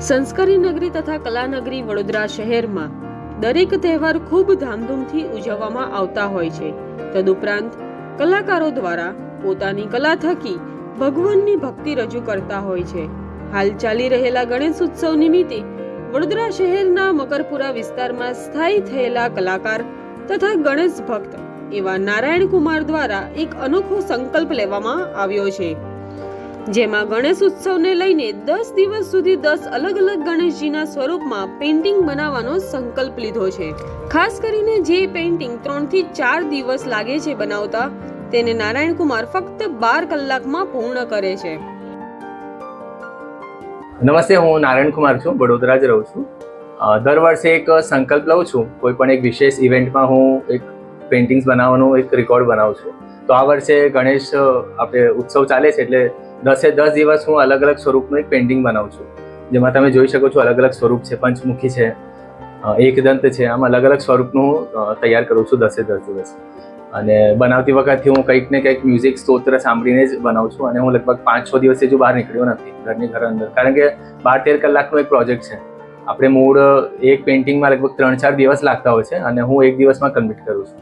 સંસ્કારી નગરી તથા કલાનગરી વડોદરા શહેરમાં દરેક તહેવાર ખૂબ ધામધૂમથી ઉજવવામાં આવતા હોય છે. તદુપરાંત કલાકારો દ્વારા પોતાની કલા થકી ભગવાનની ભક્તિ રજૂ કરતા હોય છે. હાલ ચાલી રહેલા ગણેશ ઉત્સવ નિમિત્તે વડોદરા શહેરના મકરપુરા વિસ્તારમાં સ્થાયી થયેલા કલાકાર તથા ગણેશ ભક્ત એવા નારાયણ કુમાર દ્વારા એક અનોખો સંકલ્પ લેવામાં આવ્યો છે, જેમાં ગણેશ ઉત્સવને લઈને 10 દિવસ સુધી 10 અલગ અલગ ગણેશજીના સ્વરૂપમાં પેઇન્ટિંગ બનાવવાનો સંકલ્પ લીધો છે. ખાસ કરીને જે પેઇન્ટિંગ 3 થી 4 દિવસ લાગે છે બનાવતા, તેને નારાયણ કુમાર ફક્ત 12 કલાકમાં પૂર્ણ કરે છે. નમસ્તે, હું નારાયણ કુમાર છું, વડોદરા જ રહું છું. દર વર્ષે એક સંકલ્પ લઉં છું. કોઈ પણ એક વિશેષ ઇવેન્ટમાં હું એક પેઇન્ટિંગ્સ બનાવવાનું એક રેકોર્ડ બનાવું છું. તો આ વર્ષે ગણેશ આપણે ઉત્સવ ચાલે છે, એટલે 10 દિવસ હું અલગ અલગ સ્વરૂપનું એક પેઇન્ટિંગ બનાવું છું, જેમાં તમે જોઈ શકો છો અલગ અલગ સ્વરૂપ છે, પંચમુખી છે, એકદંત છે, આમ અલગ અલગ સ્વરૂપનું તૈયાર કરું છું 10 દિવસ. અને બનાવતી વખતથી હું કંઈક ને કંઈક મ્યુઝિક સ્તોત્ર સાંભળીને જ બનાવું છું. અને હું લગભગ 5-6 દિવસથી જો બહાર નીકળ્યો નથી ઘર અંદર, કારણ કે 12-13 કલાકનો એક પ્રોજેક્ટ છે. આપણે મૂળ એક પેઇન્ટિંગમાં લગભગ 3-4 દિવસ લાગતા હોય છે, અને હું એક દિવસમાં કમ્પ્લીટ કરું છું.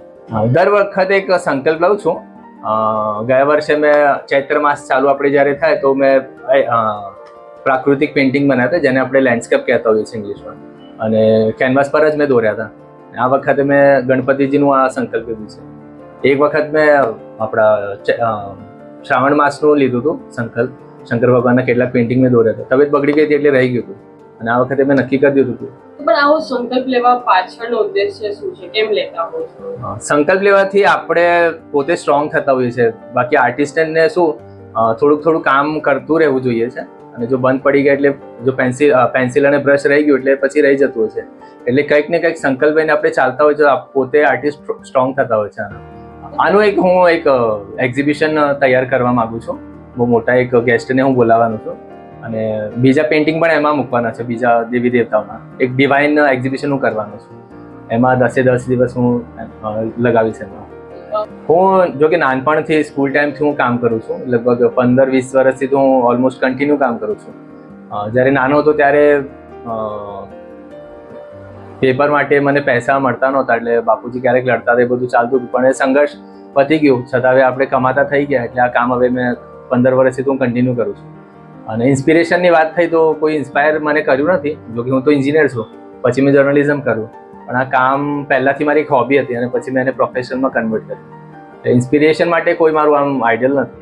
દર વખતે એક સંકલ્પ લઉં છું. ગયા વર્ષે મેં ચૈત્ર માસ ચાલુ આપણે જ્યારે થાય તો મેં પ્રાકૃતિક પેઇન્ટિંગ બનાવ્યા હતા, જેને આપણે લેન્ડસ્કેપ કહેતા હોઈએ છીએ ઇંગ્લિશમાં, અને કેનવાસ પર જ મેં દોર્યા હતા. આ વખતે મેં ગણપતિજીનું આ સંકલ્પ લીધું છે. એક વખત મેં આપણા શ્રાવણ માસનું લીધું હતું સંકલ્પ, શંકર ભગવાનના કેટલાક પેઇન્ટિંગ મેં દોર્યા હતા. તબિયત બગડી ગઈ હતી એટલે રહી ગયું હતું, અને આ વખતે મેં નક્કી કરી દીધું હતું. પણ આવો સંકલ્પ લેવા પાછળનો ઉદ્દેશ્ય શું છે? કેમ લેતા હો છો? સંકલ્પ લેવાથી આપણે પોતે સ્ટ્રોંગ થતા હોઈએ છીએ. બાકી આર્ટિસ્ટને શું થોડું કામ કરતું રહેવું જોઈએ છે, અને જો બંધ પડી ગયા એટલે જો પેન્સિલ અને બ્રશ રહી ગયું એટલે પછી રહી જતું હોય છે. એટલે કંઈક ને કંઈક સંકલ્પ લઈને આપણે ચાલતા હોય છે, પોતે આર્ટિસ્ટ સ્ટ્રોંગ થતા હોય છે. આનું હું એક એક્ઝિબિશન તૈયાર કરવા માંગુ છું. બહુ મોટા એક ગેસ્ટને હું બોલાવવાનો છું, અને બીજા પેઇન્ટિંગ પણ એમાં મૂકવાના છે, બીજા દેવી દેવતાઓના. એક ડિવાઇન એક્ઝિબિશન હું કરવાનો છું. એમાં 10 દિવસ હું લગાવીશ એમાં. હું જો કે નાનપણથી સ્કૂલ ટાઈમથી હું કામ કરું છું. લગભગ 15-20 વર્ષથી તો હું ઓલમોસ્ટ કન્ટિન્યુ કામ કરું છું. જ્યારે નાનો હતો ત્યારે પેપર માટે મને પૈસા મળતા નહોતા, એટલે બાપુજી ક્યારેક લડતા હતા, એ બધું ચાલતું હતું. પણ એ સંઘર્ષ પતી ગયું, છતાં હવે આપણે કમાતા થઈ ગયા, એટલે આ કામ હવે મેં 15 વર્ષથી તો હું કન્ટિન્યુ કરું છું. અને ઇન્સ્પિરેશનની વાત થઈ તો કોઈ ઇન્સ્પાયર મને કર્યું નથી. જો કે હું તો એન્જિનિયર છું, પછી મેં જર્નલિઝમ કર્યું, પણ આ કામ પહેલાંથી મારી એક હોબી હતી, અને પછી મેં એને પ્રોફેશનમાં કન્વર્ટ કર્યું. ઇન્સ્પિરેશન માટે કોઈ મારું આમ આઈડિયલ નથી.